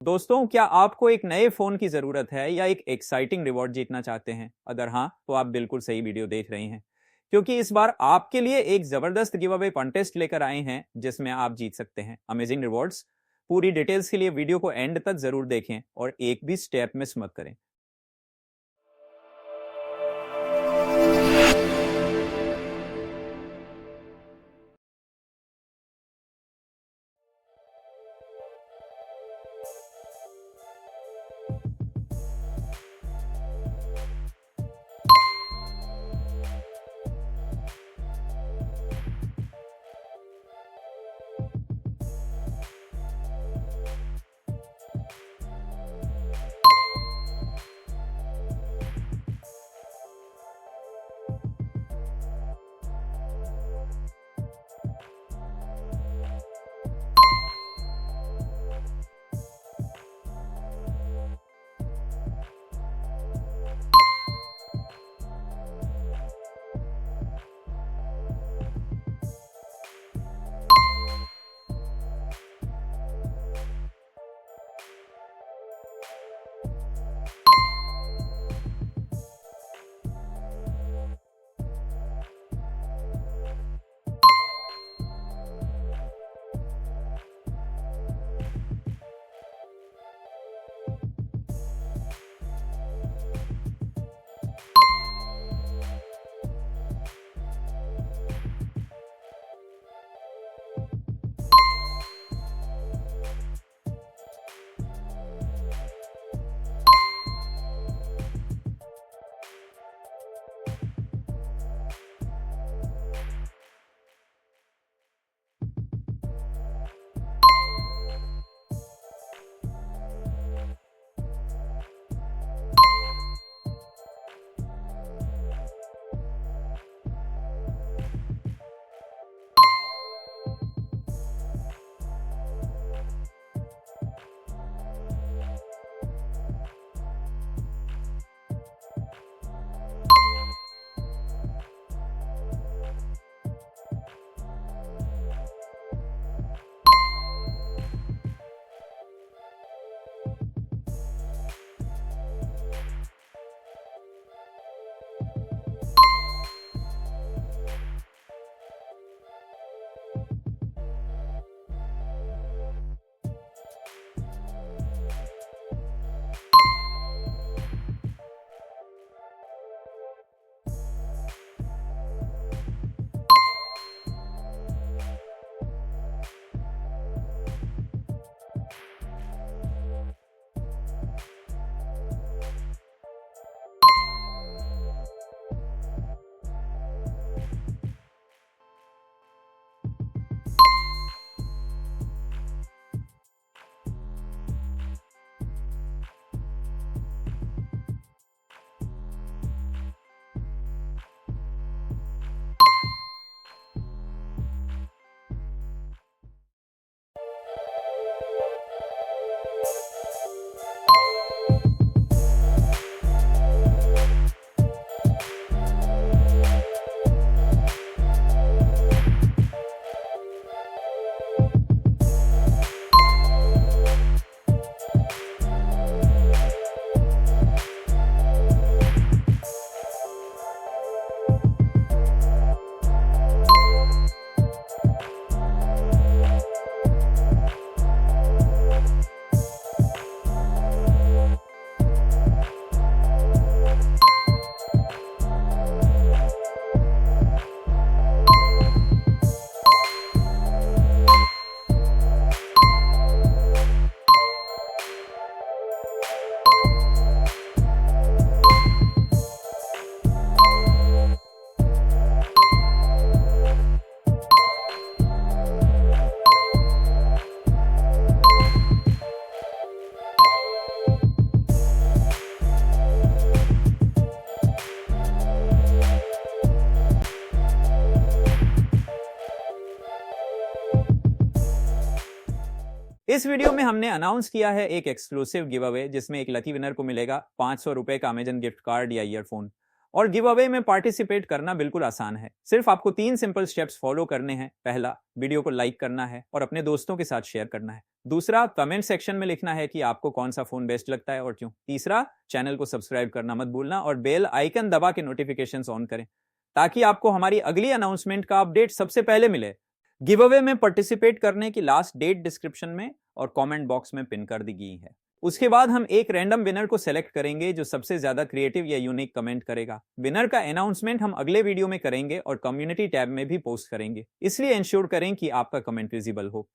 दोस्तों, क्या आपको एक नए फ़ोन की ज़रूरत है या एक एक्साइटिंग रिवॉर्ड जीतना चाहते हैं? अगर हाँ, तो आप बिल्कुल सही वीडियो देख रहे हैं। क्योंकि इस बार आपके लिए एक ज़बरदस्त गिव अवे कॉन्टेस्ट लेकर आए हैं, जिसमें आप जीत सकते हैं अमेजिंग रिवॉर्ड्स। पूरी डिटेल्स के लिए वीडियो को एंड तक ज़रूर देखें और एक भी स्टेप मिस मत करें। इस वीडियो में हमने अनाउंस किया है एक एक्सक्लूसिव गिव अवे, जिसमें एक लकी विनर को मिलेगा 500 रुपए का अमेजन गिफ्ट कार्ड या ईयरफोन। और गिव अवे में पार्टिसिपेट करना बिल्कुल आसान है। सिर्फ आपको 3 सिंपल स्टेप्स फॉलो करने हैं। पहला, वीडियो को लाइक करना है और अपने दोस्तों के साथ शेयर करना है। दूसरा, कमेंट सेक्शन में लिखना है कि आपको कौन सा फोन बेस्ट लगता है और क्यों। तीसरा, चैनल को सब्सक्राइब करना मत भूलना और बेल आइकन दबा के नोटिफिकेशंस ऑन करें ताकि आपको हमारी अगली अनाउंसमेंट का अपडेट सबसे पहले मिले। गिव अवे में पार्टिसिपेट करने की लास्ट डेट डिस्क्रिप्शन में और कमेंट बॉक्स में पिन कर दी गई है। उसके बाद हम एक रैंडम विनर को सेलेक्ट करेंगे जो सबसे ज्यादा क्रिएटिव या यूनिक कमेंट करेगा। विनर का अनाउंसमेंट हम अगले वीडियो में करेंगे और कम्युनिटी टैब में भी पोस्ट करेंगे, इसलिए इंश्योर करें कि आपका कमेंट विजिबल हो।